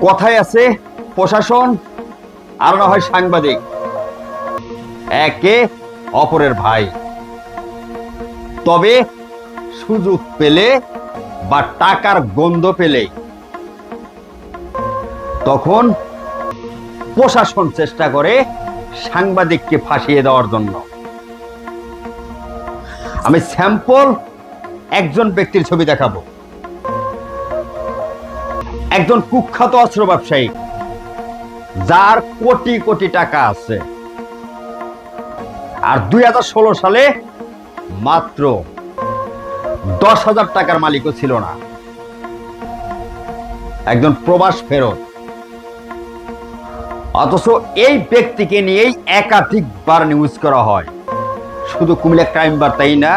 কথায় আছে প্রশাসন আর না হয় সাংবাদিক একে অপরের ভাই। তবে সুযোগ পেলে বা টাকার গন্ধ পেলে তখন প্রশাসন চেষ্টা করে সাংবাদিককে ফাঁসিয়ে দেওয়ার জন্য। আমি স্যাম্পল একজন ব্যক্তির ছবি দেখাবো। একজন কুখ্যাত অস্ত্র ব্যবসায়ী যার কোটি কোটি টাকা আছে, আর 2016 সালে মাত্র 10,000 টাকার মালিকও ছিল না। একজন প্রবাস ফেরত, অথচ এই ব্যক্তিকে নিয়েই একাধিকবার নিউজ করা হয়। শুধু কুমিল্লা ক্রাইম বার্তাই না,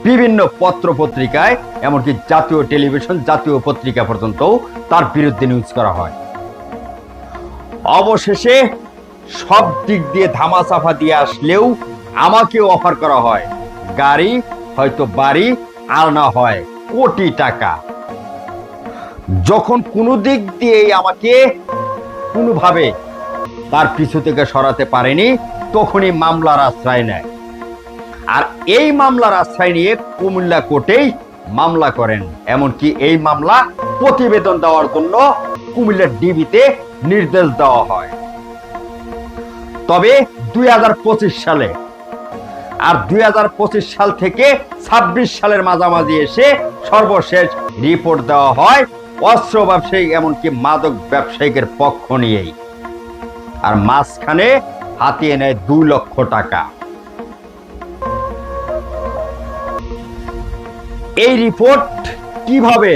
বিভিন্ন পত্র পত্রিকায়, এমনকি জাতীয় টেলিভিশন, জাতীয় পত্রিকা পর্যন্ত তার বিরুদ্ধে নিউজ করা হয়। অবশেষে সব দিক দিয়ে ধামাচাপা দিয়ে আসলেও আমাকেও অফার করা হয় গাড়ি, হয়তো বাড়ি, আর না হয় কোটি টাকা। যখন কোনো দিক দিয়েই আমাকে কোনোভাবে তার পিছু থেকে সরাতে পারেনি, তখনই মামলার আশ্রয় নেয়। আর এই মামলার আশ্রয় নিয়ে কুমিল্লা কোর্টেই মামলা করেন। এমনকি এই মামলা প্রতিবেদন দেওয়ার জন্য কুমিল্লা ডিবিতে নির্দেশ দেওয়া হয়। তবে 2025 সালে, আর 2025 সাল থেকে 26 সালের মাঝামাঝি এসে সর্বশেষ রিপোর্ট দেওয়া হয় অস্ত্র ব্যবসায়ী, এমনকি মাদক ব্যবসায়ীদের পক্ষ নিয়েই। আর মাঝখানে হাতিয়ে নেয় 2 লক্ষ টাকা। এই রিপোর্ট কিভাবে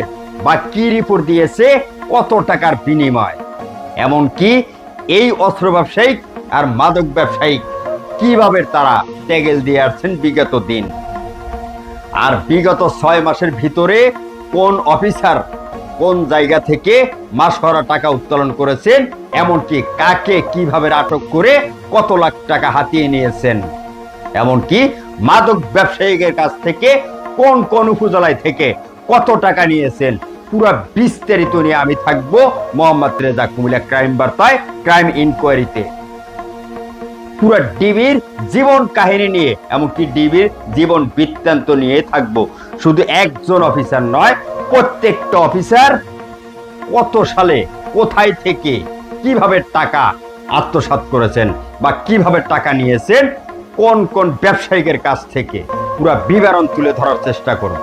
বা কি রিপোর্ট দিয়েছে, কত টাকার বিনিময়, এমনকি এই অস্ত্র ব্যবসায়ী আর মাদক ব্যবসায়ী কিভাবে তারা টেগেল দিয়ে আসছেন বিগত দিন, আর বিগত 6 মাসের ভিতরে কোন অফিসার কোন জায়গা থেকে মাসহারা টাকা উত্তোলন করেছেন, এমনকি কাকে কিভাবে আটক করে কত লাখ টাকা হাতিয়ে নিয়েছেন, এমনকি মাদক ব্যবসায়ীদের কাছ থেকে কোন কোন উপজেলায় থেকে কত টাকা নিয়েছেন, পুরো বিস্তারিত নিয়ে আমি থাকবো মোহাম্মদ রেজা কুমিল্লা ক্রাইম বার্তায়, ক্রাইম ইনকোয়ারিতে। পুরো ডিবির জীবন কাহিনী নিয়ে, এমনকি ডিবির জীবন বৃত্তান্ত নিয়ে থাকবো। শুধু একজন অফিসার নয়, প্রত্যেকটা অফিসার কত সালে কোথায় থেকে কিভাবে টাকা আত্মসাৎ করেছেন বা কিভাবে টাকা নিয়েছেন, কোন কোন ব্যবসায়ীদের কাছ থেকে, পুরো বিবরণ তুলে ধরার চেষ্টা করব।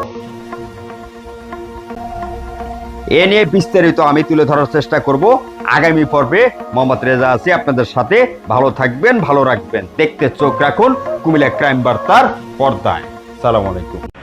এ নিয়ে বিস্তারিত আমি তুলে ধরার চেষ্টা করব আগামী পর্বে। মোহাম্মদ রেজা আছি আপনাদের সাথে। ভালো থাকবেন, ভালো রাখবেন, দেখতে চোখ রাখুন কুমিল্লা ক্রাইম বার্তার পর্দায়। আসসালামু আলাইকুম।